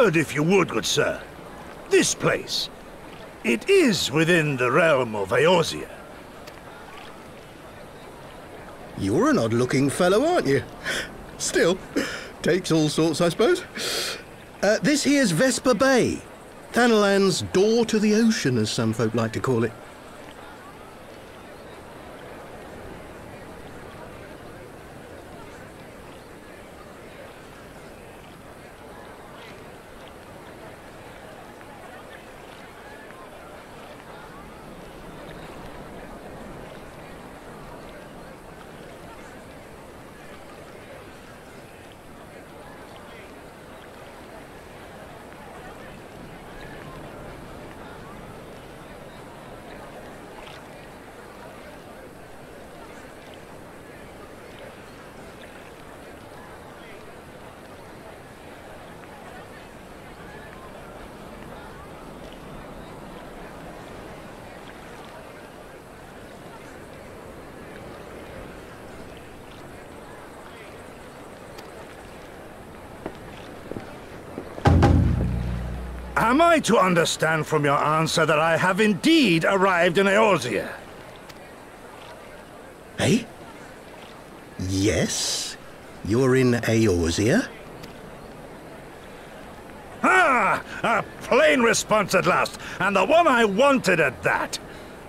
word, if you would, good sir. This place, it is within the realm of Eorzea. You're an odd-looking fellow, aren't you? Still, takes all sorts, I suppose. This here's Vesper Bay. Thanalan's door to the ocean, as some folk like to call it. Am I to understand from your answer that I have indeed arrived in Eorzea? Eh? Yes? You're in Eorzea? Ah! A plain response at last, and the one I wanted at that.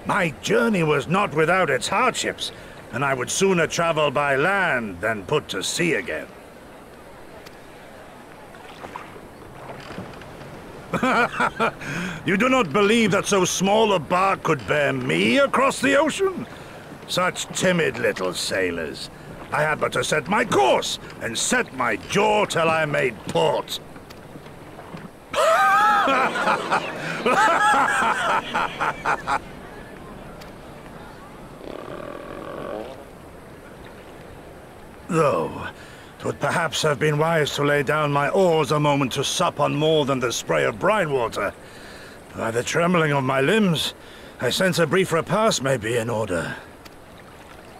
My journey was not without its hardships, and I would sooner travel by land than put to sea again. You do not believe that so small a bark could bear me across the ocean? Such timid little sailors. I had but to set my course and set my jaw till I made port. Though, 'twould perhaps have been wise to lay down my oars a moment to sup on more than the spray of brine water. By the trembling of my limbs, I sense a brief repast may be in order.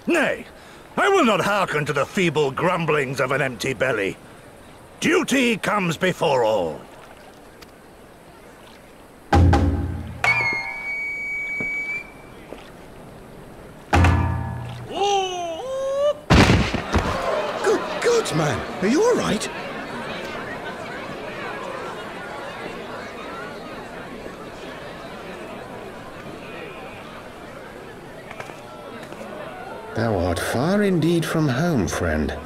Nay, I will not hearken to the feeble grumblings of an empty belly. Duty comes before all. Good man, are you all right? Thou art far indeed from home, friend.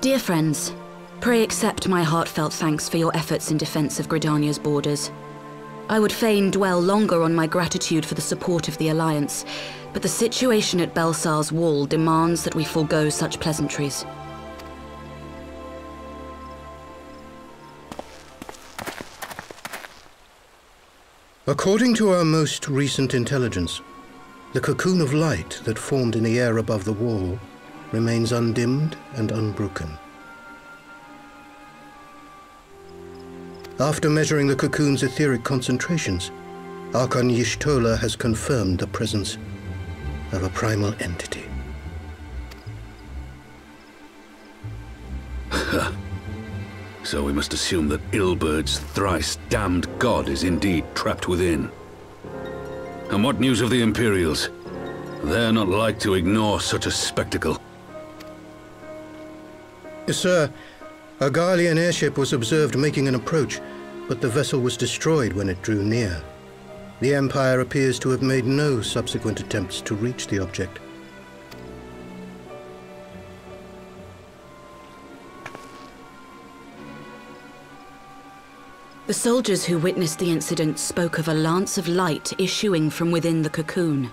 Dear friends, Pray accept my heartfelt thanks for your efforts in defense of Gridania's borders. I would fain dwell longer on my gratitude for the support of the Alliance, but the situation at Belsar's Wall demands that we forego such pleasantries. According to our most recent intelligence, the cocoon of light that formed in the air above the wall remains undimmed and unbroken. After measuring the cocoon's etheric concentrations, Archon Y'shtola has confirmed the presence of a primal entity. So we must assume that Ilbert's thrice damned god is indeed trapped within. And what news of the Imperials? They're not like to ignore such a spectacle. Sir, a Garlean airship was observed making an approach, but the vessel was destroyed when it drew near. The Empire appears to have made no subsequent attempts to reach the object. The soldiers who witnessed the incident spoke of a lance of light issuing from within the cocoon,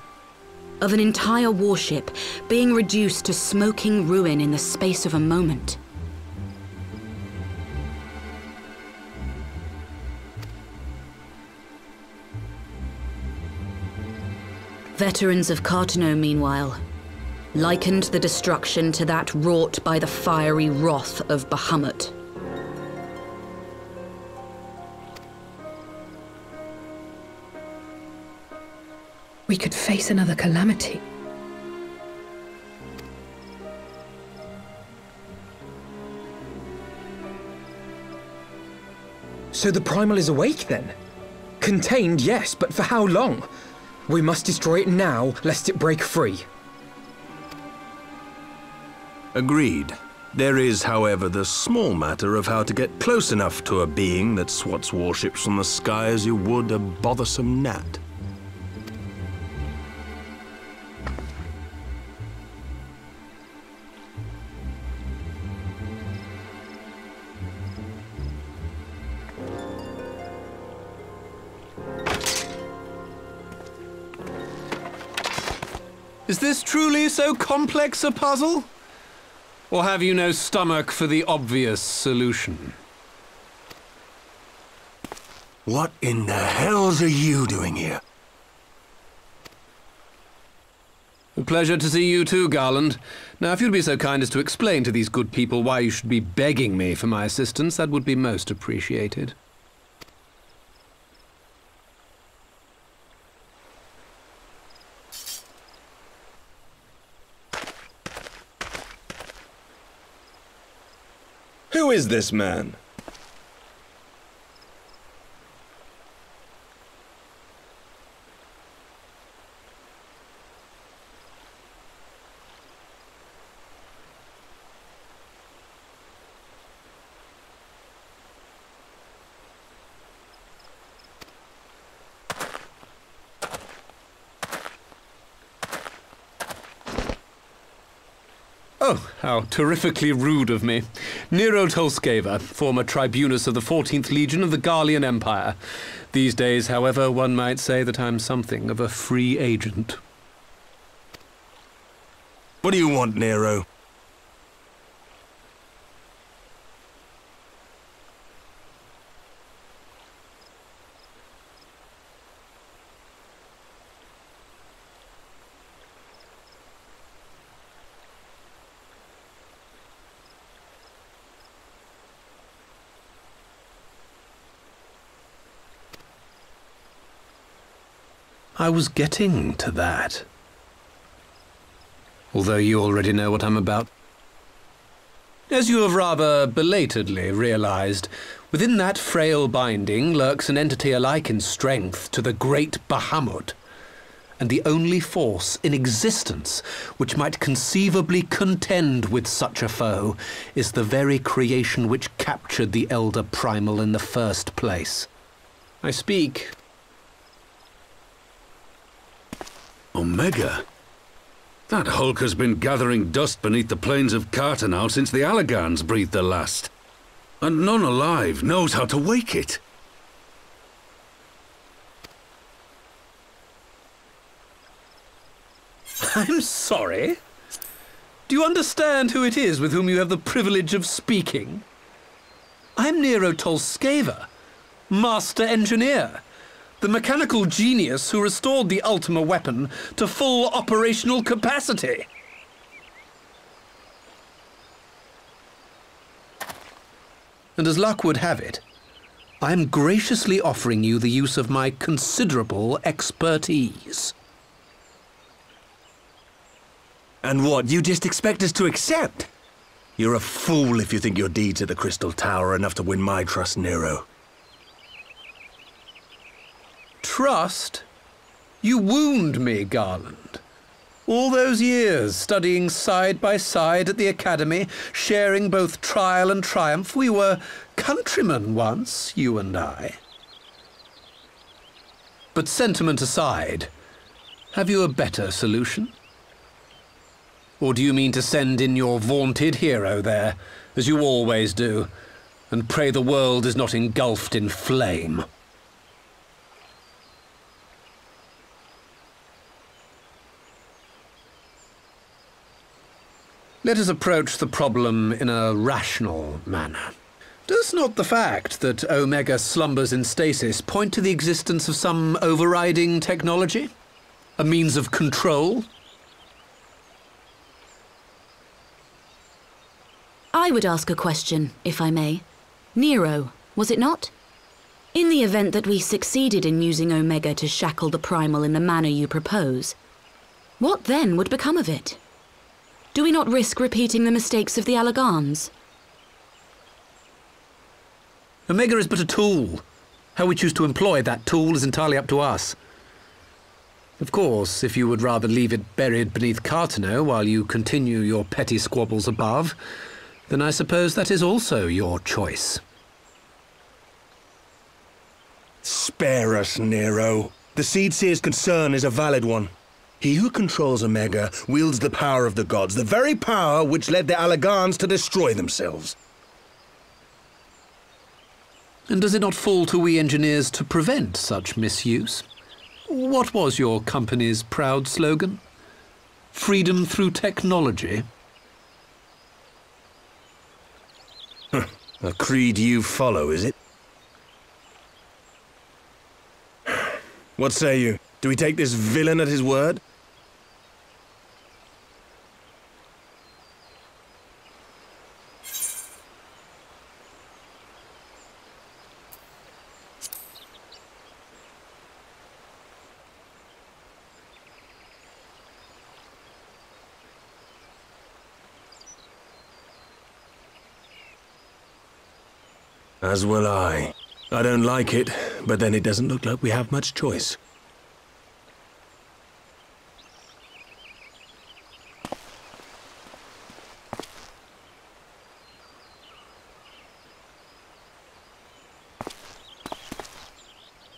of an entire warship being reduced to smoking ruin in the space of a moment. Veterans of Cartano, meanwhile, likened the destruction to that wrought by the fiery wrath of Bahamut. We could face another calamity. So the Primal is awake then? Contained, yes, but for how long? We must destroy it now, lest it break free. Agreed. There is, however, the small matter of how to get close enough to a being that swats warships from the sky as you would a bothersome gnat. Is this truly so complex a puzzle? Or have you no stomach for the obvious solution? What in the hells are you doing here? A pleasure to see you too, Garland. Now, if you'd be so kind as to explain to these good people why you should be begging me for my assistance, that would be most appreciated. Who is this man? Oh, how terrifically rude of me. Nero Tolskeva, former tribunus of the 14th Legion of the Garlean Empire. These days, however, one might say that I'm something of a free agent. What do you want, Nero? I was getting to that. Although you already know what I'm about. As you have rather belatedly realized, within that frail binding lurks an entity alike in strength to the great Bahamut, and the only force in existence which might conceivably contend with such a foe is the very creation which captured the Elder Primal in the first place. I speak... Omega? That hulk has been gathering dust beneath the plains of Cartano since the Allagans breathed their last. And none alive knows how to wake it. I'm sorry. Do you understand who it is with whom you have the privilege of speaking? I'm Nero Tolskeva, Master Engineer, the mechanical genius who restored the Ultima weapon to full operational capacity. And as luck would have it, I'm graciously offering you the use of my considerable expertise. And what, you just expect us to accept? You're a fool if you think your deeds at the Crystal Tower are enough to win my trust, Nero. Trust? You wound me, Garland. All those years, studying side by side at the Academy, sharing both trial and triumph, we were countrymen once, you and I. But sentiment aside, have you a better solution? Or do you mean to send in your vaunted hero there, as you always do, and pray the world is not engulfed in flame? Let us approach the problem in a rational manner. Does not the fact that Omega slumbers in stasis point to the existence of some overriding technology? A means of control? I would ask a question, if I may. Nero, was it not? In the event that we succeeded in using Omega to shackle the Primal in the manner you propose, what then would become of it? Do we not risk repeating the mistakes of the Allagans? Omega is but a tool. How we choose to employ that tool is entirely up to us. Of course, if you would rather leave it buried beneath Cartano while you continue your petty squabbles above, then I suppose that is also your choice. Spare us, Nero. The Seedseer's concern is a valid one. He who controls Omega wields the power of the gods, the very power which led the Allagans to destroy themselves. And does it not fall to we engineers to prevent such misuse? What was your company's proud slogan? Freedom through technology? A creed you follow, is it? What say you? Do we take this villain at his word? As will I. I don't like it, but then it doesn't look like we have much choice.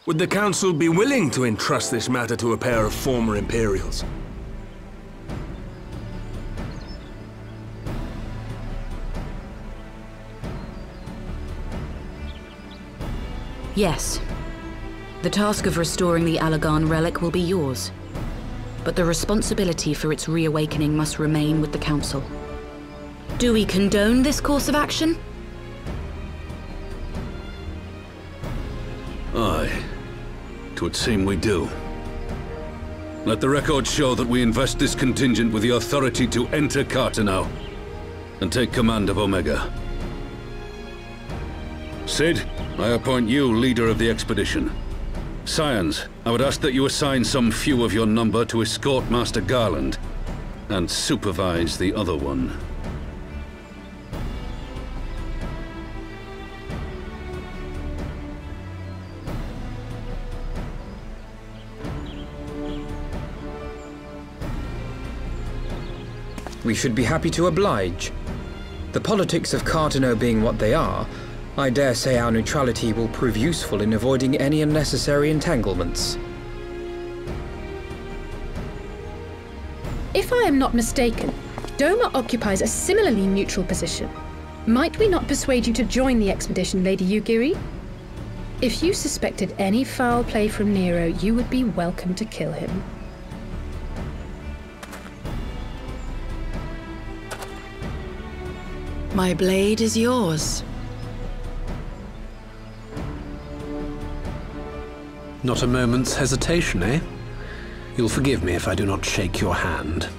Would the Council be willing to entrust this matter to a pair of former Imperials? Yes. The task of restoring the Allagan relic will be yours. But the responsibility for its reawakening must remain with the Council. Do we condone this course of action? Aye. 'Twould seem we do. Let the record show that we invest this contingent with the authority to enter Cartano and take command of Omega. Sid, I appoint you leader of the expedition. Scions, I would ask that you assign some few of your number to escort Master Garland and supervise the other one. We should be happy to oblige. The politics of Cartano being what they are, I dare say our neutrality will prove useful in avoiding any unnecessary entanglements. If I am not mistaken, Doma occupies a similarly neutral position. Might we not persuade you to join the expedition, Lady Yugiri? If you suspected any foul play from Nero, you would be welcome to kill him. My blade is yours. Not a moment's hesitation, eh? You'll forgive me if I do not shake your hand.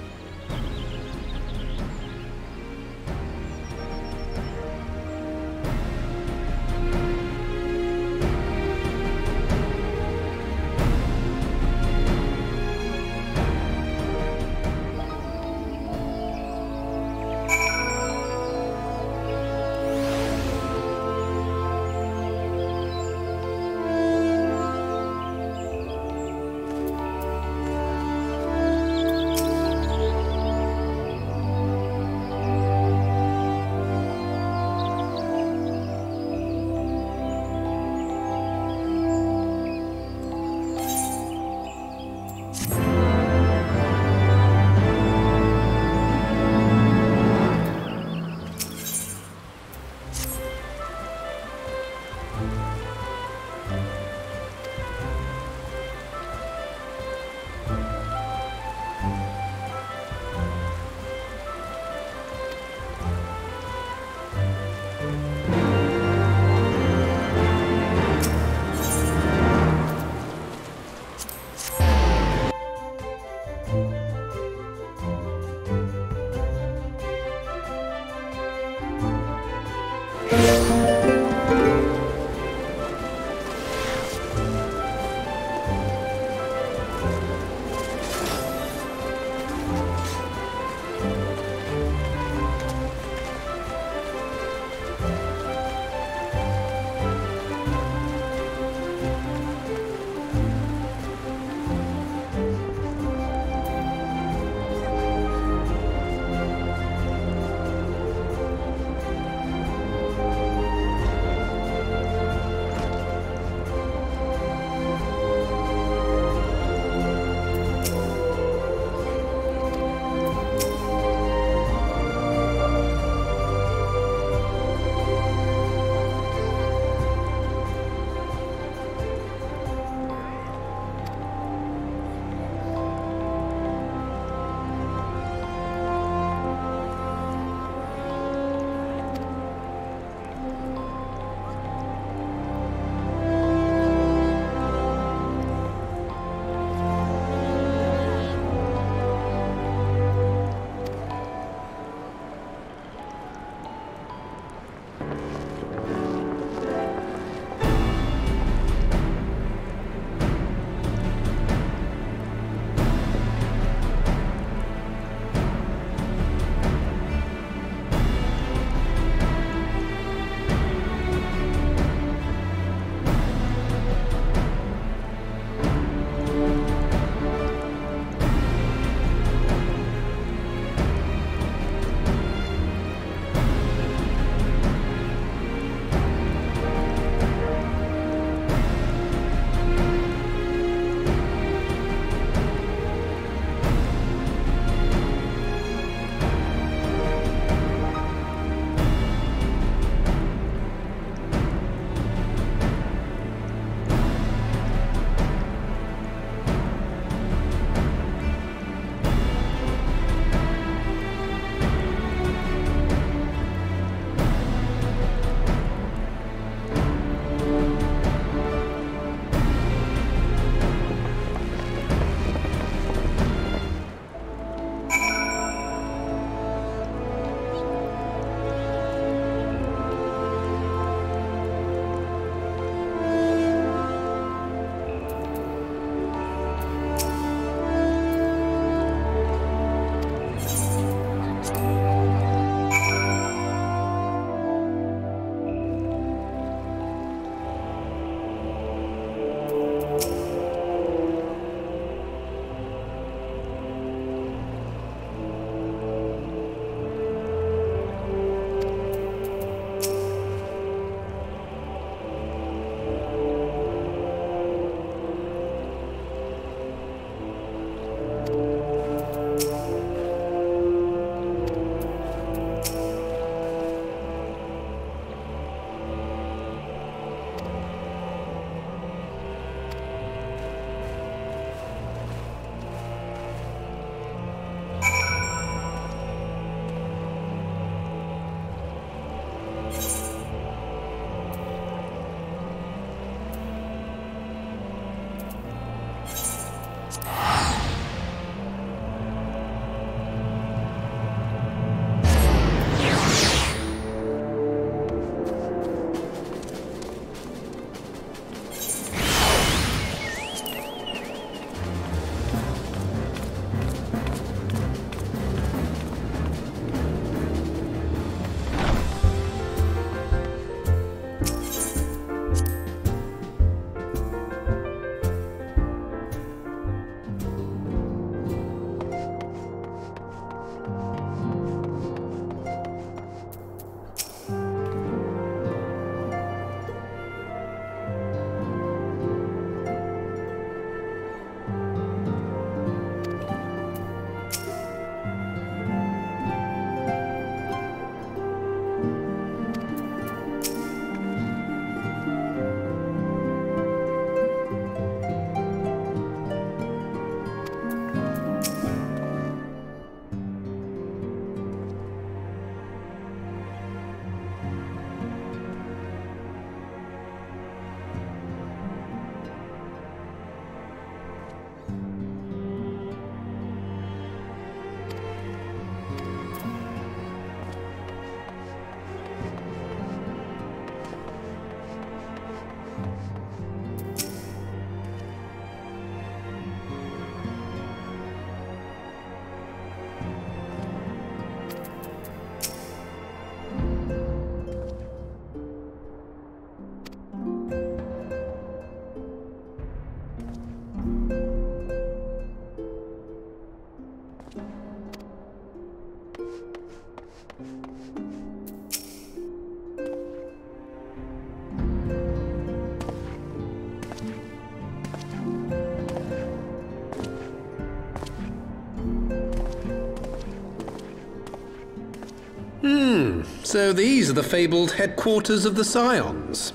So these are the fabled headquarters of the Scions.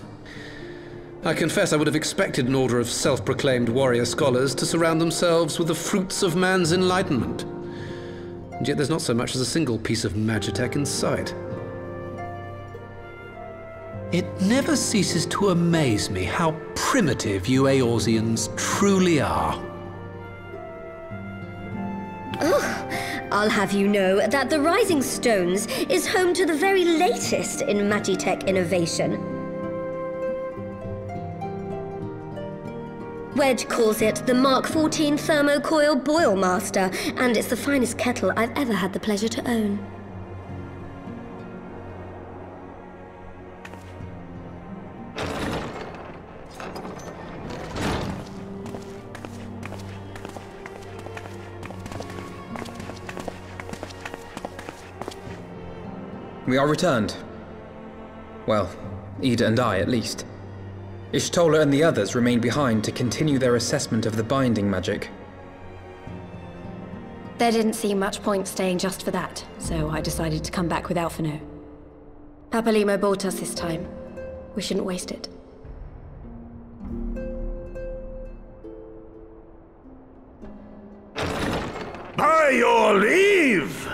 I confess I would have expected an order of self-proclaimed warrior scholars to surround themselves with the fruits of man's enlightenment. And yet there's not so much as a single piece of magitech in sight. It never ceases to amaze me how primitive you Eorzeans truly are. Oh, I'll have you know that the Rising Stones is home to the very latest in magitech innovation. Wedge calls it the Mark 14 Thermocoil Boil Master, and it's the finest kettle I've ever had the pleasure to own. We are returned. Well, Ida and I, at least. Ishtola and the others remain behind to continue their assessment of the binding magic. There didn't seem much point staying just for that, so I decided to come back with Alphino. Papalimo bought us this time. We shouldn't waste it. By your leave!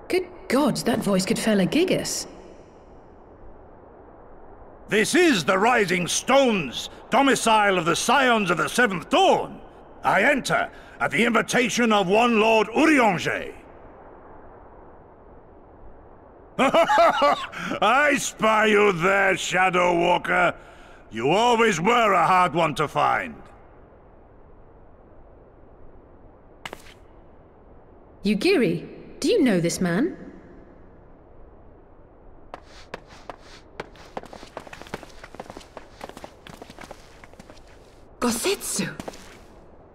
Good gods, that voice could fell a gigas. This is the Rising Stones, domicile of the Scions of the Seventh Dawn. I enter at the invitation of one Lord Urianger. I spy you there, Shadow Walker. You always were a hard one to find. Yugiri, do you know this man? Gosetsu!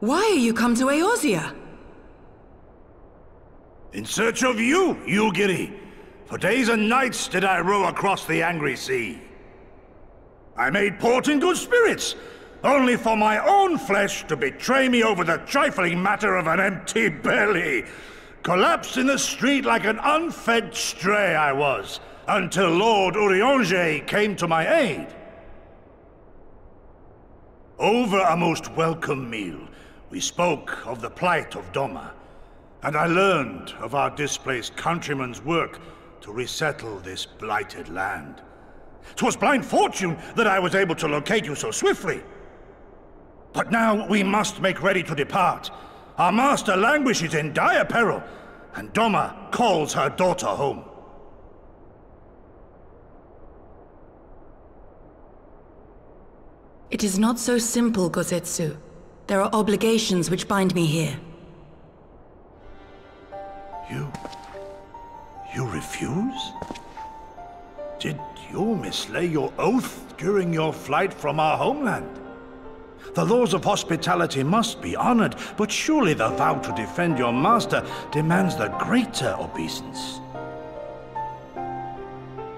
Why are you come to Eorzea? In search of you, Yugiri. For days and nights did I row across the angry sea. I made port in good spirits, only for my own flesh to betray me over the trifling matter of an empty belly. Collapsed in the street like an unfed stray I was, until Lord Urianger came to my aid. Over a most welcome meal, we spoke of the plight of Doma, and I learned of our displaced countrymen's work to resettle this blighted land. 'Twas blind fortune that I was able to locate you so swiftly. But now we must make ready to depart. Our master languishes in dire peril, and Doma calls her daughter home. It is not so simple, Gosetsu. There are obligations which bind me here. You refuse? Did you mislay your oath during your flight from our homeland? The laws of hospitality must be honored, but surely the vow to defend your master demands the greater obeisance.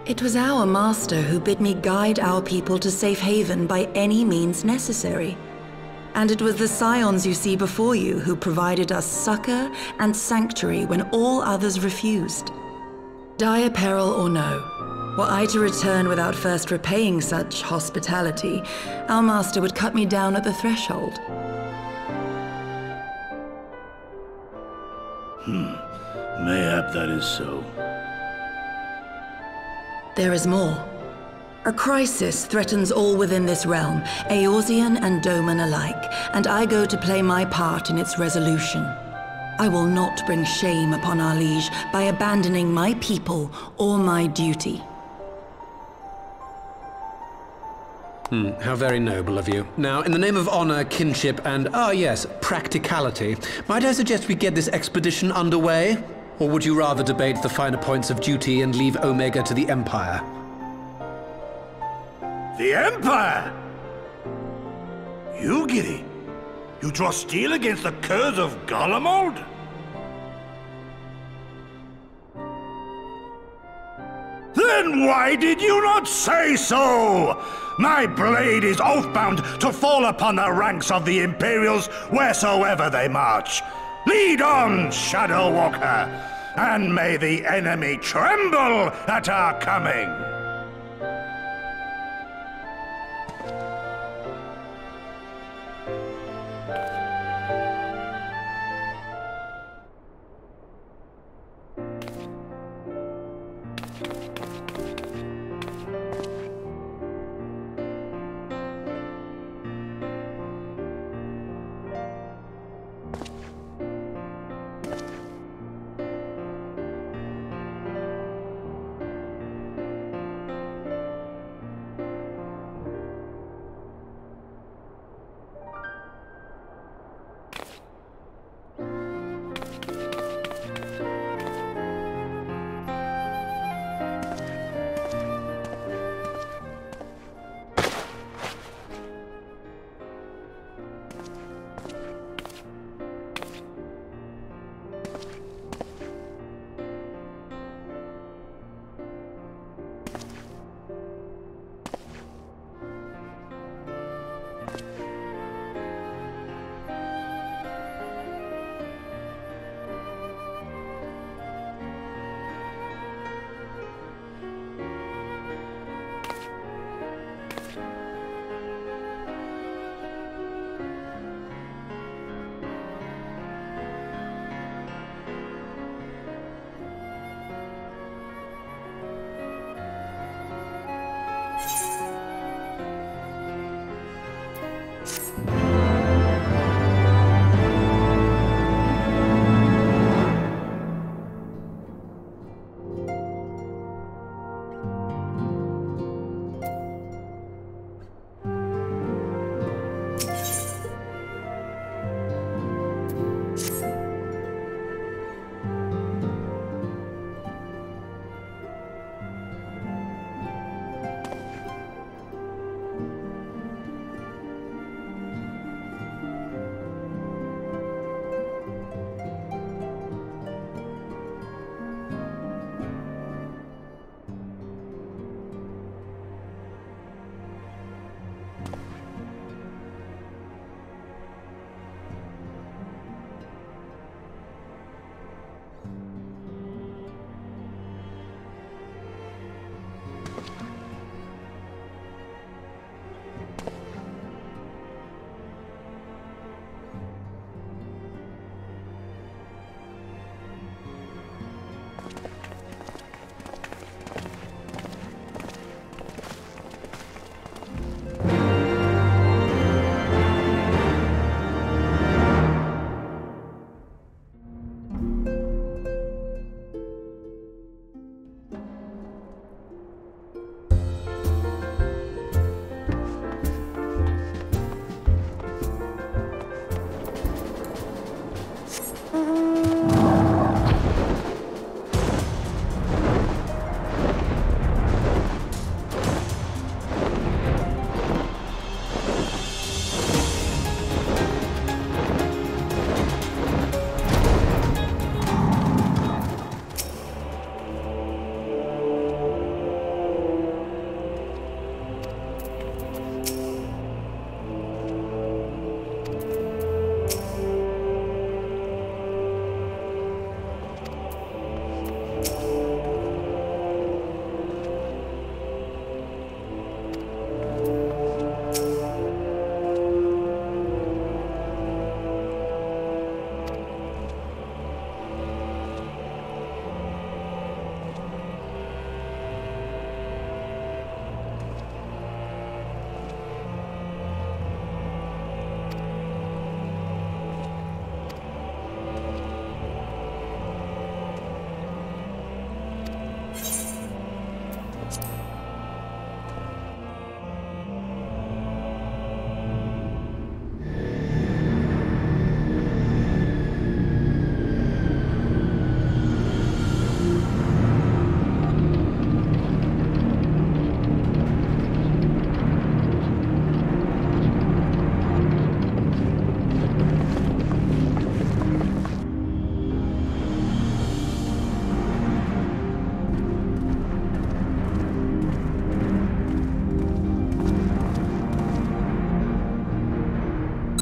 It was our master who bid me guide our people to safe haven by any means necessary. And it was the Scions you see before you who provided us succor and sanctuary when all others refused. Dire peril or no, were I to return without first repaying such hospitality, our master would cut me down at the threshold. Mayhap that is so. There is more. A crisis threatens all within this realm, Eorzean and Doman alike, and I go to play my part in its resolution. I will not bring shame upon our liege by abandoning my people or my duty. How very noble of you. Now, in the name of honor, kinship, and, yes, practicality, might I suggest we get this expedition underway? Or would you rather debate the finer points of duty and leave Omega to the Empire? The Empire? Yugiri, you draw steel against the curse of Garlemald? Then why did you not say so? My blade is oath-bound to fall upon the ranks of the Imperials wheresoever they march. Lead on, Shadow Walker, and may the enemy tremble at our coming!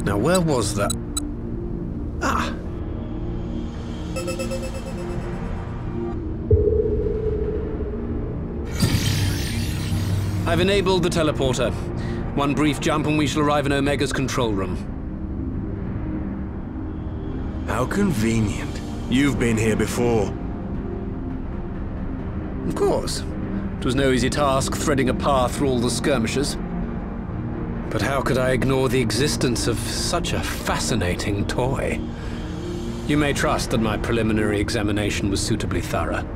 Now, where was that? Ah! I've enabled the teleporter. One brief jump and we shall arrive in Omega's control room. How convenient. You've been here before. Of course. It was no easy task threading a path through all the skirmishes. But how could I ignore the existence of such a fascinating toy? You may trust that my preliminary examination was suitably thorough.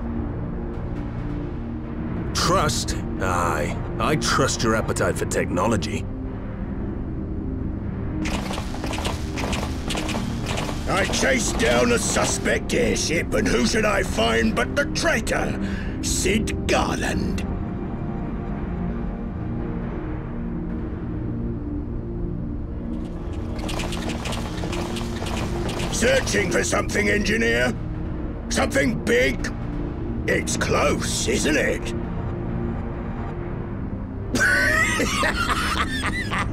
Trust? Aye. I trust your appetite for technology. I chased down a suspect airship, and who should I find but the traitor, Sid Garland. Searching for something, engineer? Something big? It's close, isn't it?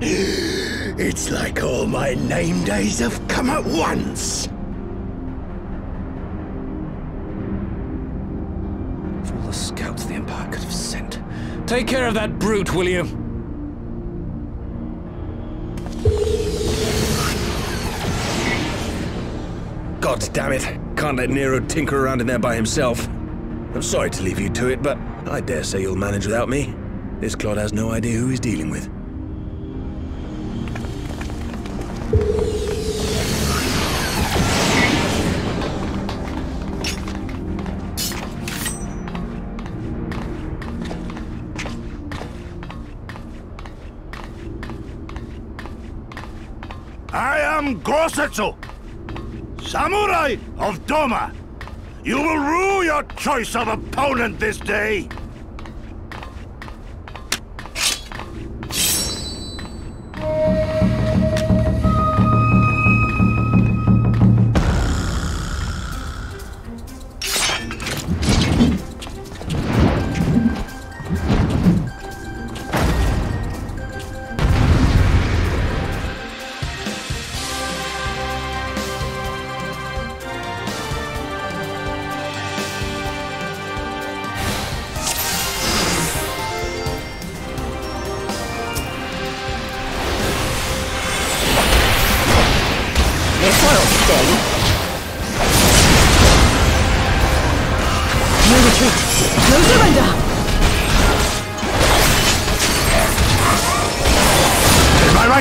It's like all my name days have come at once. Of all the scouts the Empire could have sent. Take care of that brute, will you? God damn it. Can't let Nero tinker around in there by himself. I'm sorry to leave you to it, but I dare say you'll manage without me. This clod has no idea who he's dealing with. I am Gosetsu, Samurai of Doma. You will rue your choice of opponent this day.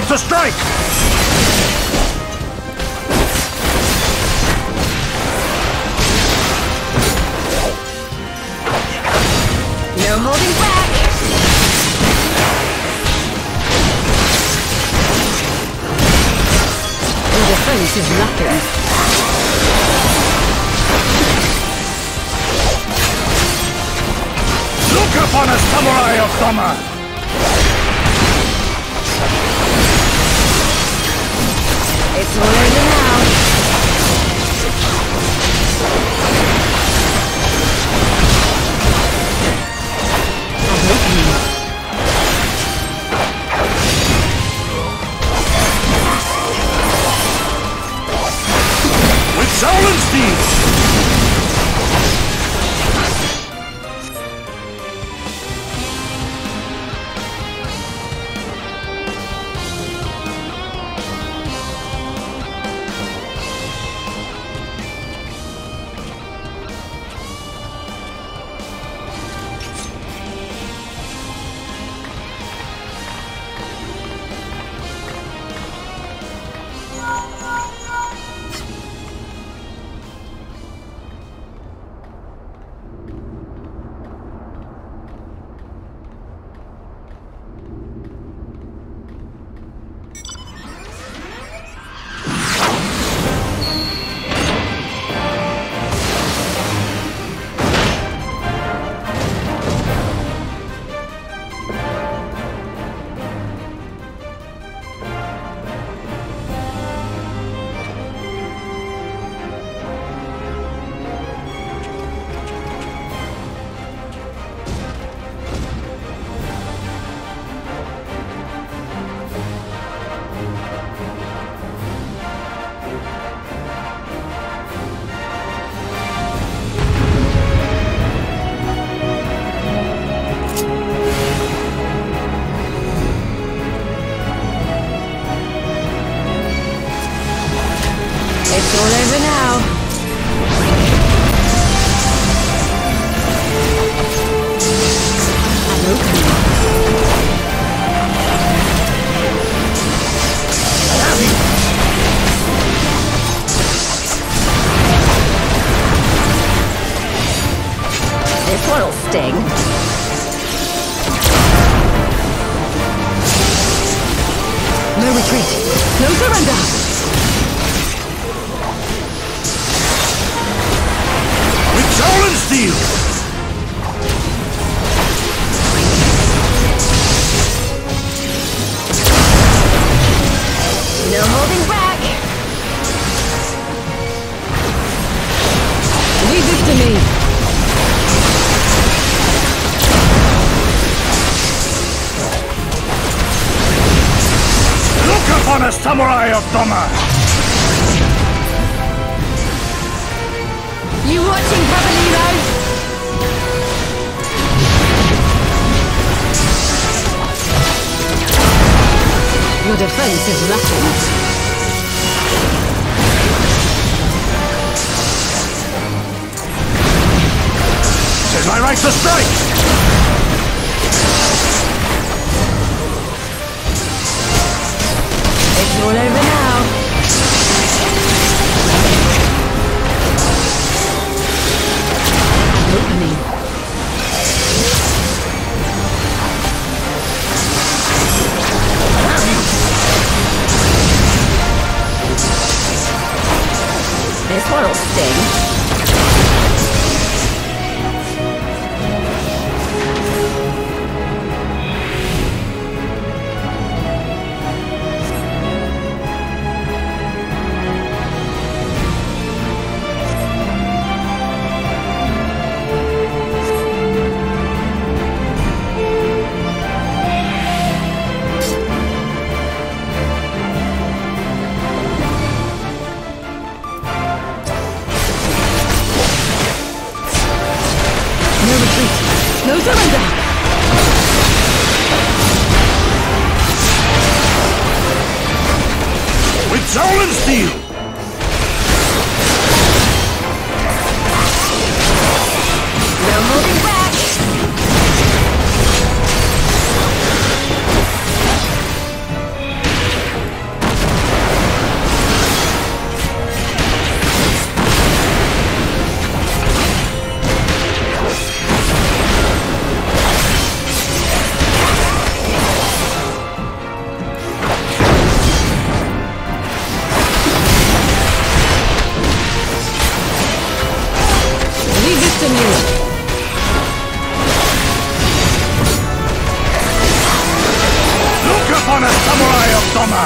To strike! No holding back! Your defense is lacking. Look upon us, Samurai of Doma! It's all over now. With Saulenstein! all over now. I'm opening. This one'll sting. No retreat. No surrender. With soul and steel! No holding back. Leave this to me. Look upon a samurai of Doma! You watching, Cavallero? Your defense is lacking. Tis my right to strike! It's all over now. I'm opening. This one'll sting. No surrender! With soul and steel! No holding back! Look upon a samurai of Doma!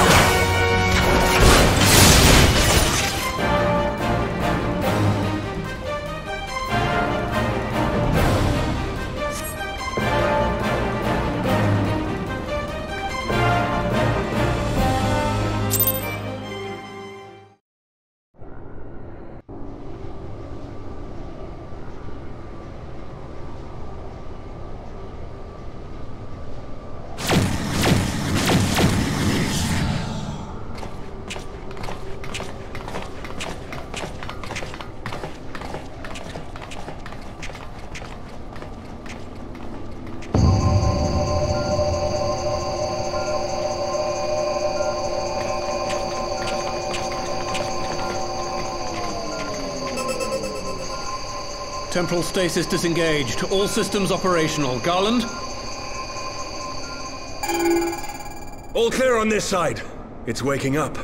Temporal stasis disengaged. All systems operational. Garland? All clear on this side. It's waking up.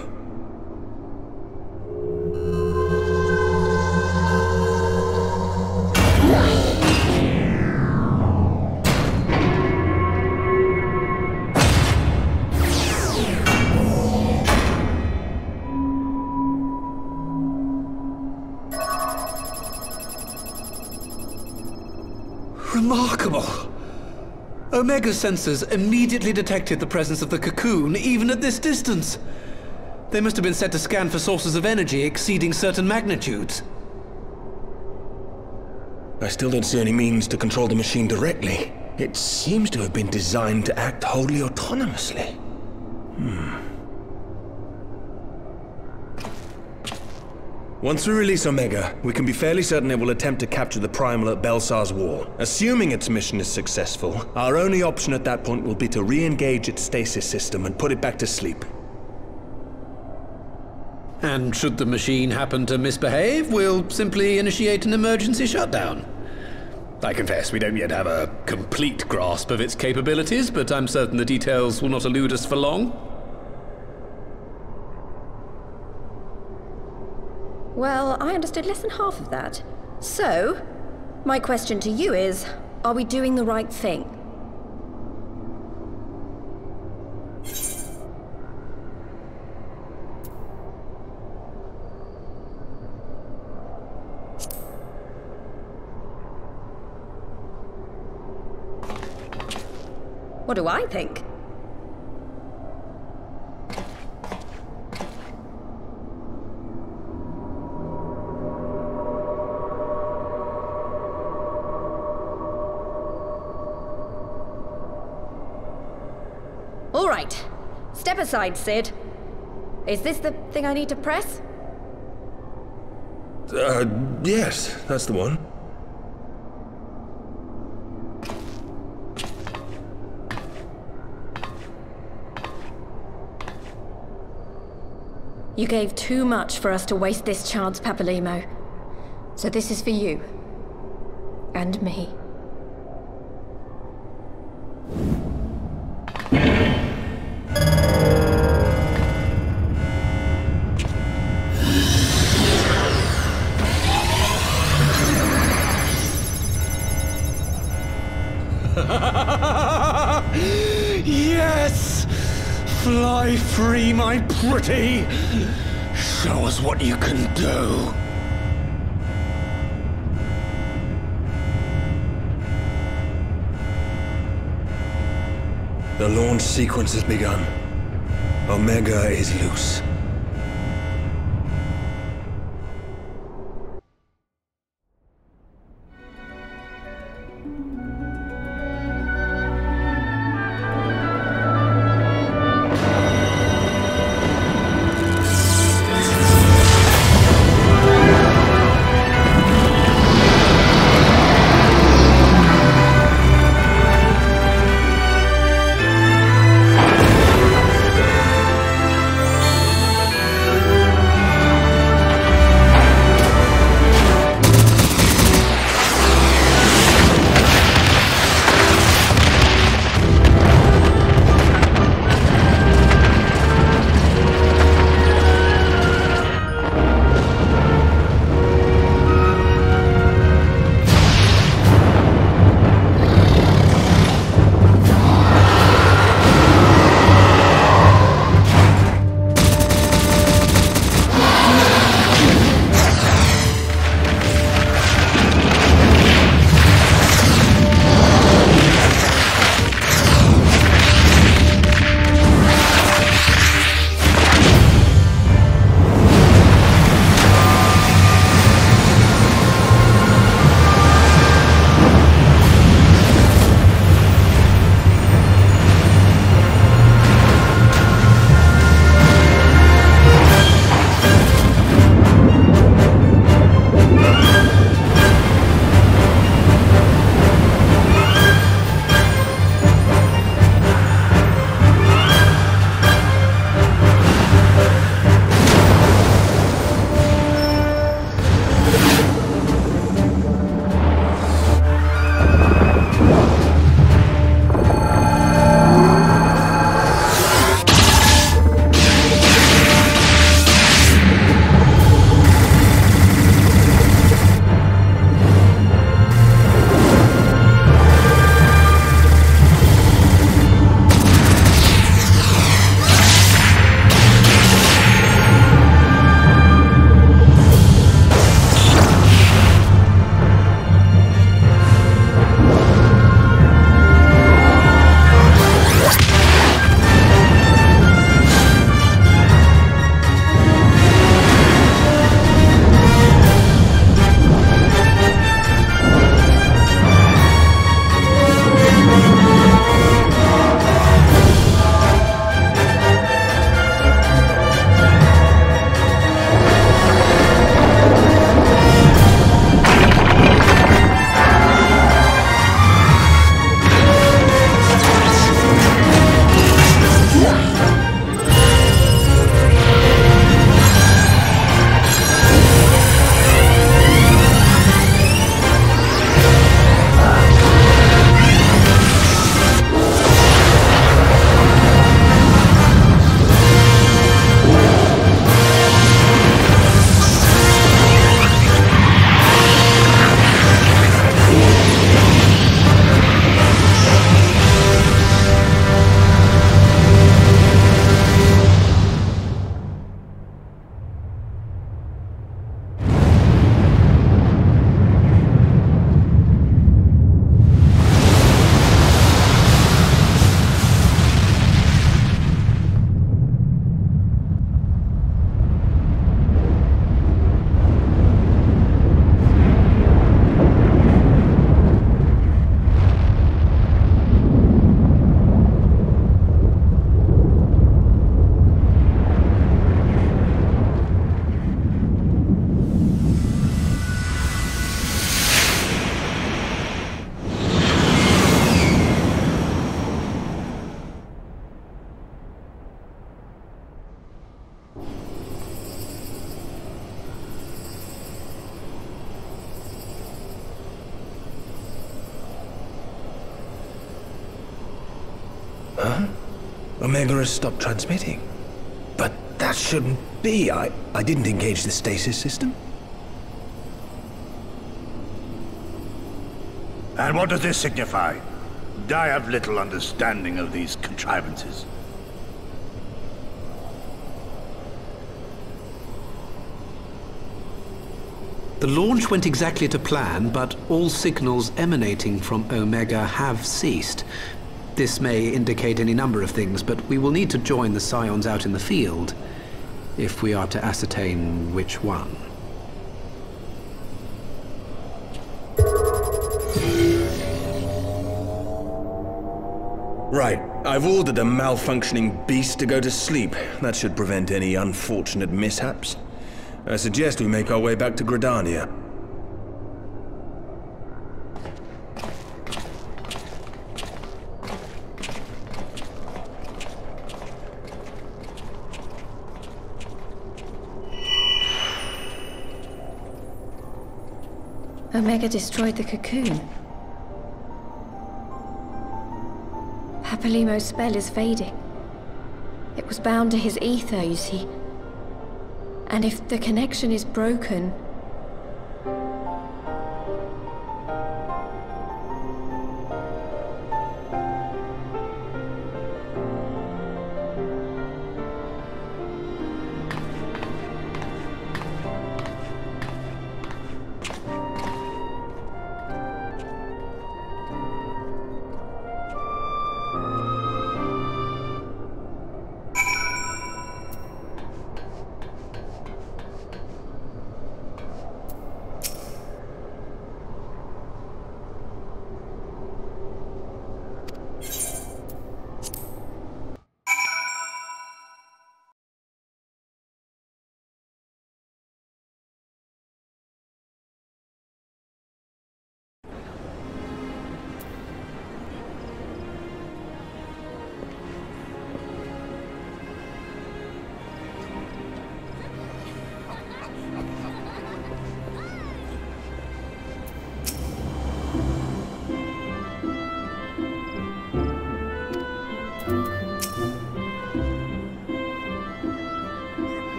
Remarkable! Omega sensors immediately detected the presence of the cocoon, even at this distance. They must have been set to scan for sources of energy exceeding certain magnitudes. I still don't see any means to control the machine directly. It seems to have been designed to act wholly autonomously. Once we release Omega, we can be fairly certain it will attempt to capture the Primal at Belsar's Wall. Assuming its mission is successful, our only option at that point will be to re-engage its stasis system and put it back to sleep. And should the machine happen to misbehave, we'll simply initiate an emergency shutdown. I confess we don't yet have a complete grasp of its capabilities, but I'm certain the details will not elude us for long. Well, I understood less than half of that. So, my question to you is, are we doing the right thing? What do I think? All right. Step aside, Sid. Is this the thing I need to press? Yes, that's the one. You gave too much for us to waste this chance, Papalimo. So this is for you. And me. Yes! Fly free, my pretty! Show us what you can do! The launch sequence has begun. Omega is loose. Huh? Omega has stopped transmitting. But that shouldn't be. I didn't engage the stasis system. And what does this signify? I have little understanding of these contrivances. The launch went exactly to plan, but all signals emanating from Omega have ceased. This may indicate any number of things, but we will need to join the Scions out in the field if we are to ascertain which one. Right. I've ordered a malfunctioning beast to go to sleep. That should prevent any unfortunate mishaps. I suggest we make our way back to Gridania. Omega destroyed the cocoon. Papalymo's spell is fading. It was bound to his ether, you see. And if the connection is broken,